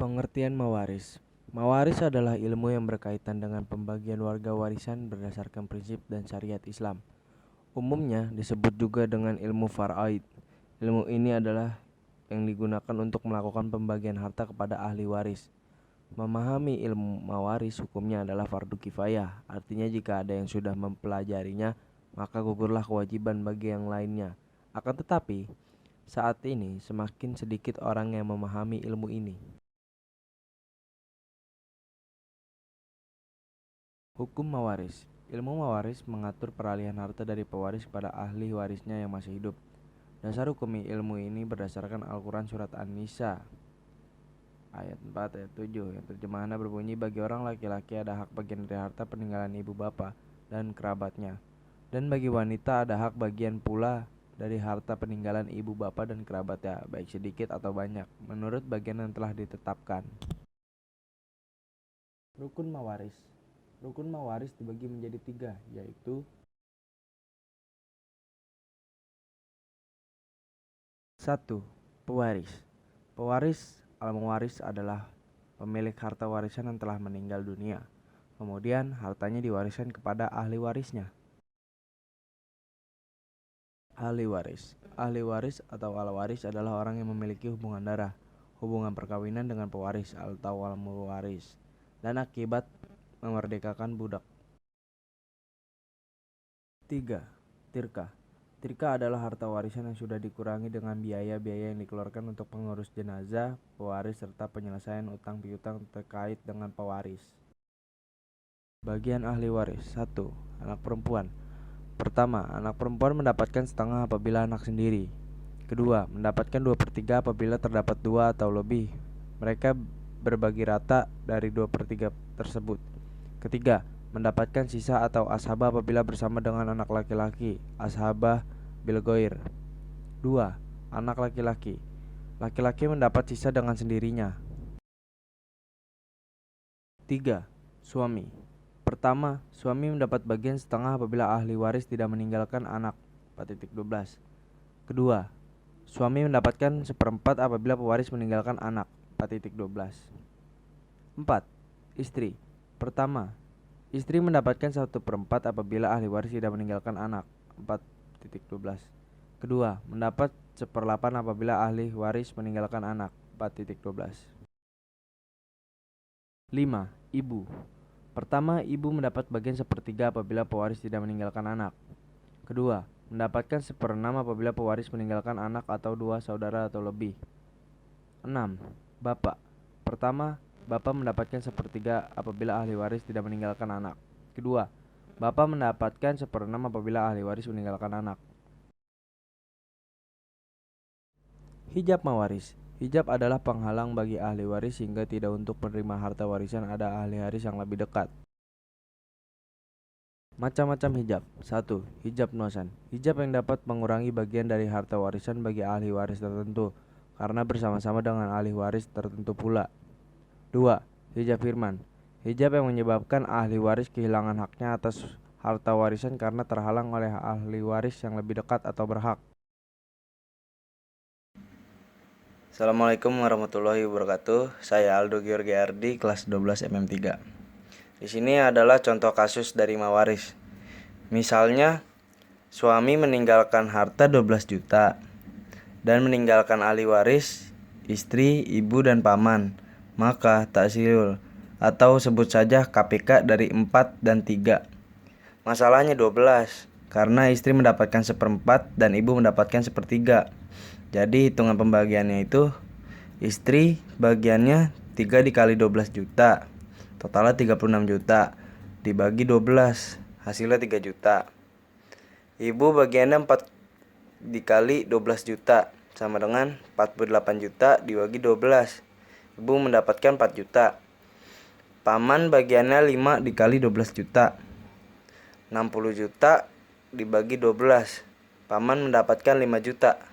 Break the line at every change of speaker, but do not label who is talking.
Pengertian mawaris. Mawaris adalah ilmu yang berkaitan dengan pembagian warga warisan berdasarkan prinsip dan syariat Islam. Umumnya disebut juga dengan ilmu faraid. Ilmu ini adalah yang digunakan untuk melakukan pembagian harta kepada ahli waris. Memahami ilmu mawaris hukumnya adalah fardu kifayah. Artinya jika ada yang sudah mempelajarinya, maka gugurlah kewajiban bagi yang lainnya. Akan tetapi, saat ini semakin sedikit orang yang memahami ilmu ini. Hukum mawaris. Ilmu mawaris mengatur peralihan harta dari pewaris kepada ahli warisnya yang masih hidup. Dasar hukum ilmu ini berdasarkan Al-Quran Surat An-Nisa ayat 4 ayat 7 yang terjemahannya berbunyi, bagi orang laki-laki ada hak bagian dari harta peninggalan ibu bapa dan kerabatnya, dan bagi wanita ada hak bagian pula dari harta peninggalan ibu bapa dan kerabatnya, baik sedikit atau banyak, menurut bagian yang telah ditetapkan. Rukun mawaris. Rukun mawaris dibagi menjadi 3, yaitu 1. Pewaris. Pewaris al-mewaris adalah pemilik harta warisan yang telah meninggal dunia. Kemudian hartanya diwariskan kepada ahli warisnya. Ahli waris. Ahli waris atau al-waris adalah orang yang memiliki hubungan darah, hubungan perkawinan dengan pewaris atau al-mewaris, dan akibat memerdekakan budak. 3. Tirkah. Tirkah adalah harta warisan yang sudah dikurangi dengan biaya-biaya yang dikeluarkan untuk pengurus jenazah, pewaris, serta penyelesaian utang piutang terkait dengan pewaris. Bagian ahli waris. 1. Anak perempuan. Pertama, anak perempuan mendapatkan setengah apabila anak sendiri. Kedua, mendapatkan 2/3 apabila terdapat 2 atau lebih. Mereka berbagi rata dari 2/3 tersebut. Ketiga, mendapatkan sisa atau ashabah apabila bersama dengan anak laki-laki, ashabah bilgoir. 2. Anak laki-laki. Laki-laki mendapat sisa dengan sendirinya. 3. Suami. Pertama, suami mendapat bagian setengah apabila ahli waris tidak meninggalkan anak. 4.12. Kedua, suami mendapatkan 1/4 apabila pewaris meninggalkan anak. 4.12. 4. Istri. Pertama, istri mendapatkan 1/4 apabila ahli waris tidak meninggalkan anak. 4.12. Kedua, mendapat 1/8 apabila ahli waris meninggalkan anak. 4.12. 5. Ibu. Pertama, ibu mendapat bagian 1/3 apabila pewaris tidak meninggalkan anak. Kedua, mendapatkan 1/6 apabila pewaris meninggalkan anak atau 2 saudara atau lebih. 6. Bapak. Pertama, bapak mendapatkan 1/3 apabila ahli waris tidak meninggalkan anak. Kedua, bapak mendapatkan 1/6 apabila ahli waris meninggalkan anak. Hijab mawaris. Hijab adalah penghalang bagi ahli waris sehingga tidak untuk menerima harta warisan ada ahli waris yang lebih dekat. Macam-macam hijab. 1. Hijab nosan. Hijab yang dapat mengurangi bagian dari harta warisan bagi ahli waris tertentu karena bersama-sama dengan ahli waris tertentu pula. 2. Hijab firman. Hijab yang menyebabkan ahli waris kehilangan haknya atas harta warisan karena terhalang oleh ahli waris yang lebih dekat atau berhak. Assalamualaikum warahmatullahi wabarakatuh. Saya Aldo Georgiardi, kelas 12 MM3. Di sini adalah contoh kasus dari mawaris. Misalnya, suami meninggalkan harta 12 juta dan meninggalkan ahli waris, istri, ibu, dan paman. Maka taksilul atau sebut saja KPK dari 4 dan 3. Masalahnya 12 karena istri mendapatkan 1/4 dan ibu mendapatkan 1/3. Jadi hitungan pembagiannya itu istri bagiannya 3 dikali 12 juta, totalnya 36 juta, dibagi 12, hasilnya 3 juta. Ibu bagiannya 4 dikali 12 juta, sama dengan 48 juta dibagi 12. Ibu mendapatkan 4 juta. Paman bagiannya 5 dikali 12 juta, 60 juta dibagi 12. Paman mendapatkan 5 juta.